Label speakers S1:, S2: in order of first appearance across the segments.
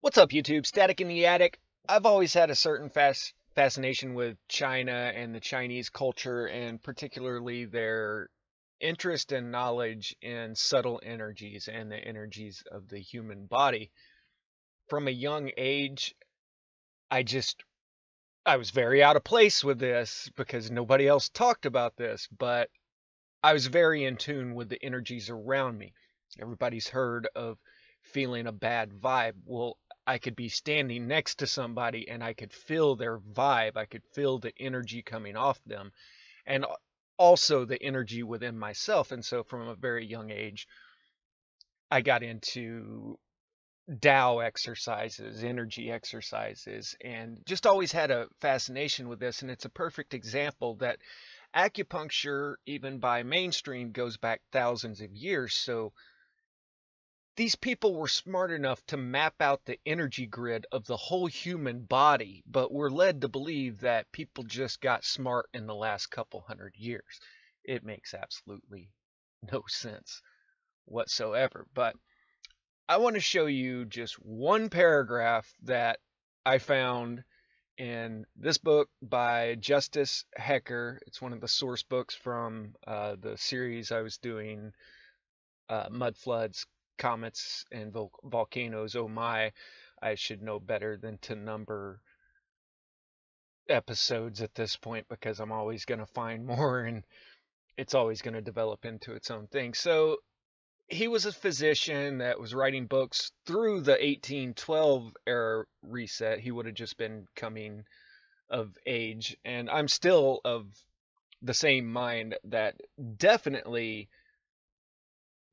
S1: What's up, YouTube? Static in the Attic. I've always had a certain fascination with China and the Chinese culture, and particularly their interest and knowledge in subtle energies and the energies of the human body. From a young age, I just I was very out of place with this because nobody else talked about this, but I was very in tune with the energies around me. Everybody's heard of feeling a bad vibe. Well, I could be standing next to somebody and I could feel their vibe. I could feel the energy coming off them and also the energy within myself. And so from a very young age, I got into Tao exercises, energy exercises, and just always had a fascination with this. And it's a perfect example that acupuncture, even by mainstream, goes back thousands of years. So these people were smart enough to map out the energy grid of the whole human body, but we're led to believe that people just got smart in the last couple hundred years. It makes absolutely no sense whatsoever. But I want to show you just one paragraph that I found in this book by Justus Hecker. It's one of the source books from the series I was doing, Mud Floods, Comets, and Volcanoes. Oh my, I should know better than to number episodes at this point because I'm always going to find more and it's always going to develop into its own thing. So he was a physician that was writing books through the 1812 era reset. He would have just been coming of age. And I'm still of the same mind that definitely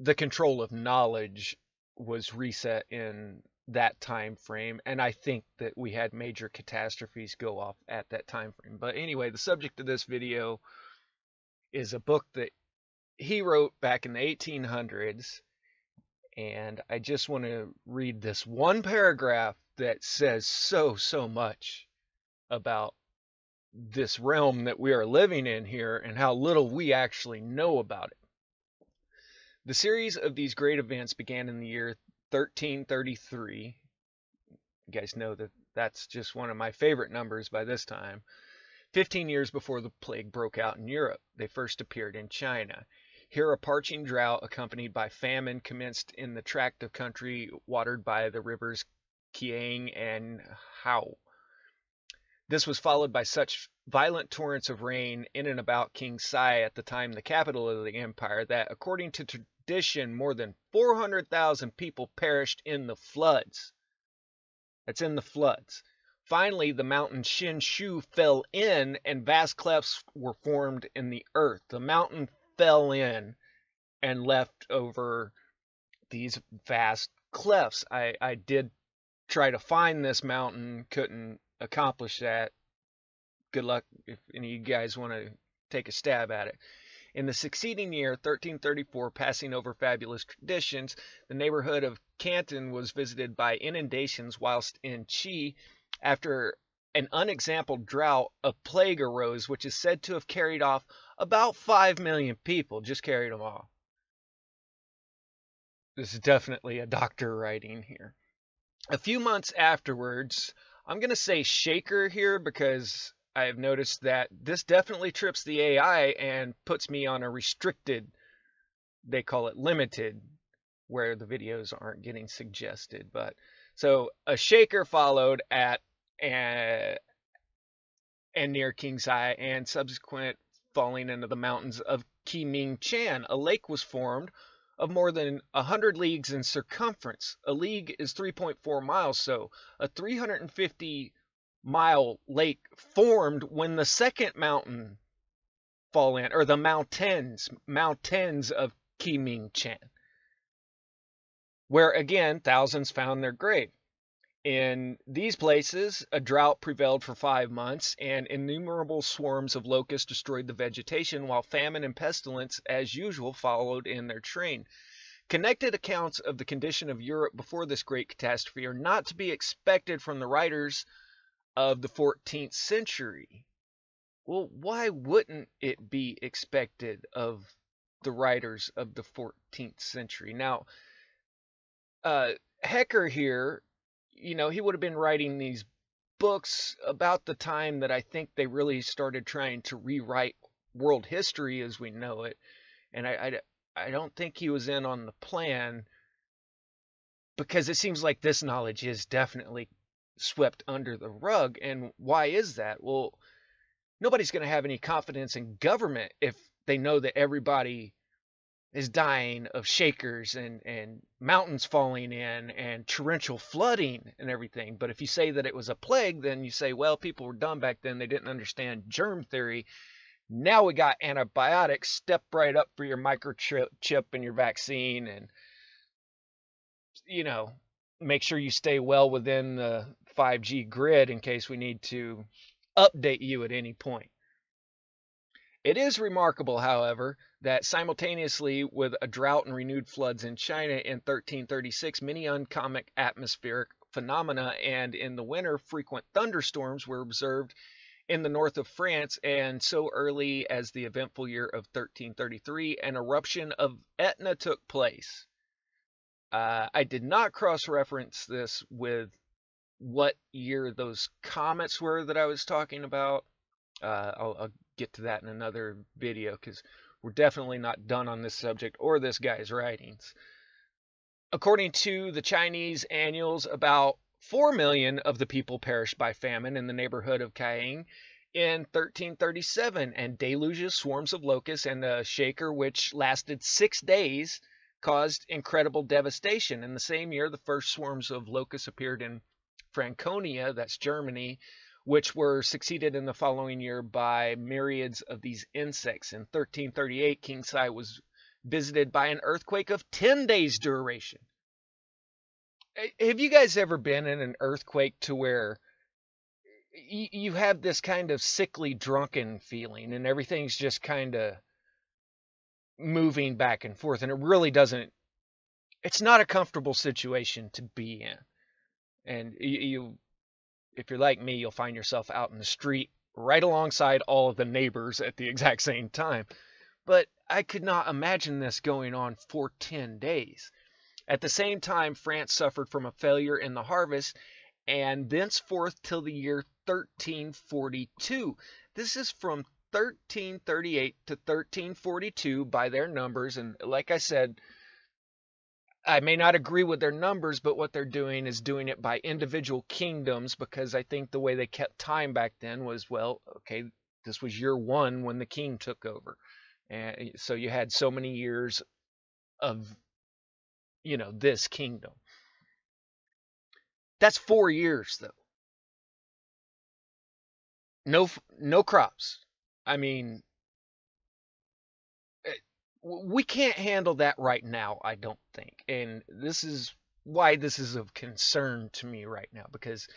S1: the control of knowledge was reset in that time frame, and I think that we had major catastrophes go off at that time frame. But anyway, the subject of this video is a book that he wrote back in the 1800s, and I just want to read this one paragraph that says so much about this realm that we are living in here and how little we actually know about it. The series of these great events began in the year 1333. You guys know that that's just one of my favorite numbers by this time. 15 years before the plague broke out in Europe, they first appeared in China. Here, a parching drought accompanied by famine commenced in the tract of country watered by the rivers Kiang and Hao. This was followed by such violent torrents of rain in and about King Sai, at the time the capital of the empire, that according to tradition, more than 400,000 people perished in the floods. That's in the floods. Finally, the mountain Shinshu fell in, and vast clefts were formed in the earth. The mountain fell in and left over these vast clefts. I did try to find this mountain, couldn't accomplish that. Good luck if any of you guys want to take a stab at it. In the succeeding year, 1334, passing over fabulous traditions, the neighborhood of Canton was visited by inundations, whilst in Qi, after an unexampled drought, a plague arose, which is said to have carried off about 5 million people. Just carried them off. This is definitely a doctor writing here. A few months afterwards, I'm going to say Shaker here because I've noticed that this definitely trips the AI and puts me on a restricted, they call it limited, where the videos aren't getting suggested. But so a shaker followed at and near King's Eye, and subsequent falling into the mountains of Qiming Chan. A lake was formed of more than 100 leagues in circumference. A league is 3.4 miles, so a 350-mile lake formed when the second mountain fall in, or the mountains of Qiming Chan, where again thousands found their grave. In these places, a drought prevailed for 5 months, and innumerable swarms of locusts destroyed the vegetation, while famine and pestilence, as usual, followed in their train. Connected accounts of the condition of Europe before this great catastrophe are not to be expected from the writers of the 14th century. Well, why wouldn't it be expected of the writers of the 14th century? Now, Hecker here he would have been writing these books about the time that I think they really started trying to rewrite world history as we know it. And I don't think he was in on the plan, because it seems like this knowledge is definitely swept under the rug. And why is that? Well, nobody's going to have any confidence in government if they know that everybody is dying of shakers and mountains falling in and torrential flooding and everything. But if you say that it was a plague, then you say, well, people were dumb back then. They didn't understand germ theory. Now we got antibiotics. Step right up for your microchip and your vaccine, and make sure you stay well within the 5G grid in case we need to update you at any point. It is remarkable, however, that simultaneously with a drought and renewed floods in China in 1336, many uncommon atmospheric phenomena and in the winter frequent thunderstorms were observed in the north of France, and so early as the eventful year of 1333, an eruption of Etna took place. I did not cross-reference this with what year those comets were that I was talking about. I'll get to that in another video, because we're definitely not done on this subject or this guy's writings. According to the Chinese annuals, about 4 million of the people perished by famine in the neighborhood of Caiying in 1337, and deluges, swarms of locusts, and a shaker which lasted 6 days caused incredible devastation. In the same year, the first swarms of locusts appeared in Franconia, that's Germany, which were succeeded in the following year by myriads of these insects. In 1338, King Sai was visited by an earthquake of 10 days duration. Have you guys ever been in an earthquake to where you have this kind of sickly, drunken feeling, and everything's just kind of moving back and forth, and it really doesn't, it's not a comfortable situation to be in. And if you're like me, you'll find yourself out in the street right alongside all of the neighbors at the exact same time. But I could not imagine this going on for 10 days. At the same time, France suffered from a failure in the harvest, and thenceforth till the year 1342. This is from 1338 to 1342 by their numbers, and like I said, I may not agree with their numbers, but what they're doing is doing it by individual kingdoms, because I think the way they kept time back then was, well, okay, this was year 1 when the king took over, and so you had so many years of this kingdom. That's 4 years though. No crops. I mean, we can't handle that right now, I don't think. And this is why this is of concern to me right now, because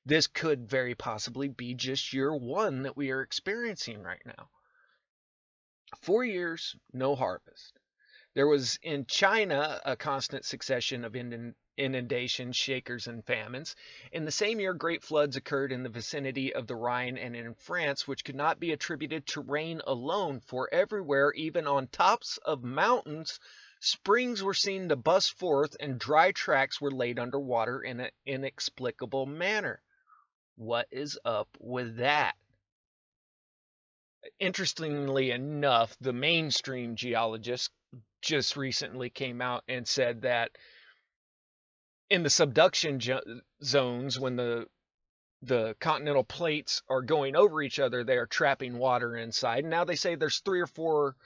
S1: this could very possibly be just year 1 that we are experiencing right now. 4 years, no harvest. There was in China a constant succession of inundations, shakers, and famines. In the same year, great floods occurred in the vicinity of the Rhine and in France, which could not be attributed to rain alone, for everywhere, even on tops of mountains, springs were seen to bust forth and dry tracks were laid under water in an inexplicable manner. What is up with that? Interestingly enough, the mainstream geologists just recently came out and said that in the subduction zones, when the continental plates are going over each other, they are trapping water inside. And now they say there's 3 or 4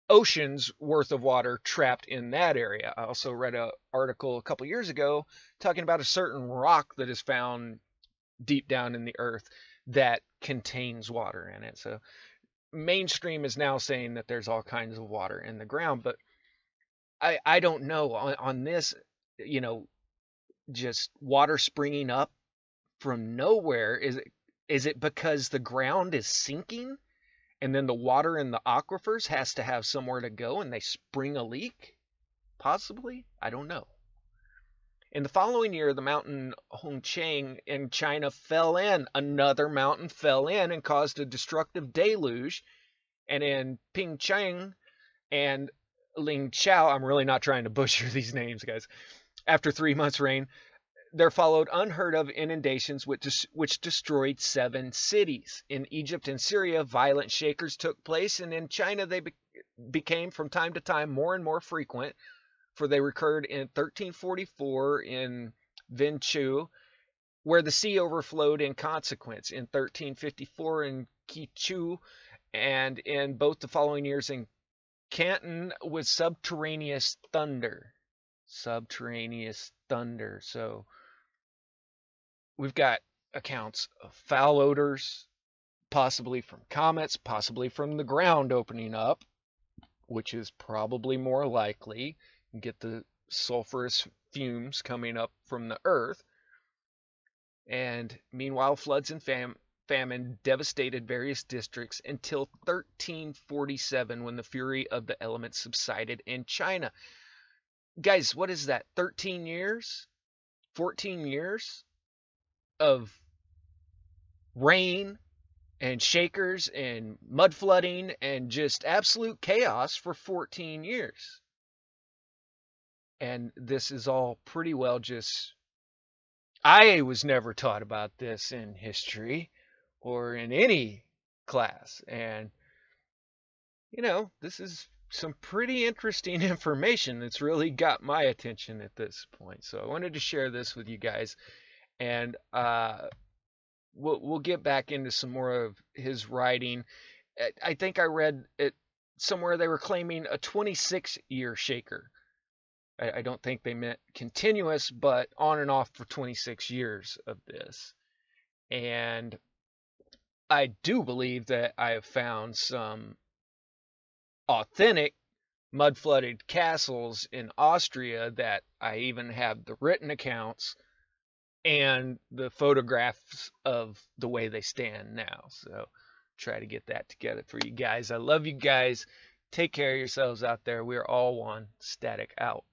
S1: oceans worth of water trapped in that area. I also read an article a couple years ago talking about a certain rock that is found deep down in the earth that contains water in it. So mainstream is now saying that there's all kinds of water in the ground, but I don't know on this, just water springing up from nowhere. Is it because the ground is sinking and then the water in the aquifers has to have somewhere to go and they spring a leak? Possibly. I don't know. In the following year, the mountain Hongqiang in China fell in. Another mountain fell in and caused a destructive deluge. And in Pingcheng and Lingqiao, I'm really not trying to butcher these names, guys. After 3 months' rain, There followed unheard of inundations which destroyed 7 cities. In Egypt and Syria, violent shakers took place, and in China they became from time to time more and more frequent, for they recurred in 1344 in Venchou, where the sea overflowed in consequence, in 1354 in Qichu, and in both the following years in Canton with subterraneous thunder. Subterraneous thunder. So we've got accounts of foul odors, possibly from comets, possibly from the ground opening up, which is probably more likely. You get the sulfurous fumes coming up from the earth. And meanwhile, floods and famine devastated various districts until 1347, when the fury of the elements subsided in China. Guys, what is that? 13 years? 14 years of rain and shakers and mud flooding and just absolute chaos for 14 years. And this is all pretty well just... I was never taught about this in history or in any class. And, you know, this is some pretty interesting information that's really got my attention at this point. So I wanted to share this with you guys. And we'll get back into some more of his writing. I think I read it somewhere they were claiming a 26-year shaker. I don't think they meant continuous, but on and off for 26 years of this. And I do believe that I have found some authentic mud-flooded castles in Austria that I even have the written accounts and the photographs of the way they stand now. So try to get that together for you guys. I love you guys. Take care of yourselves out there. We're all one. Static out.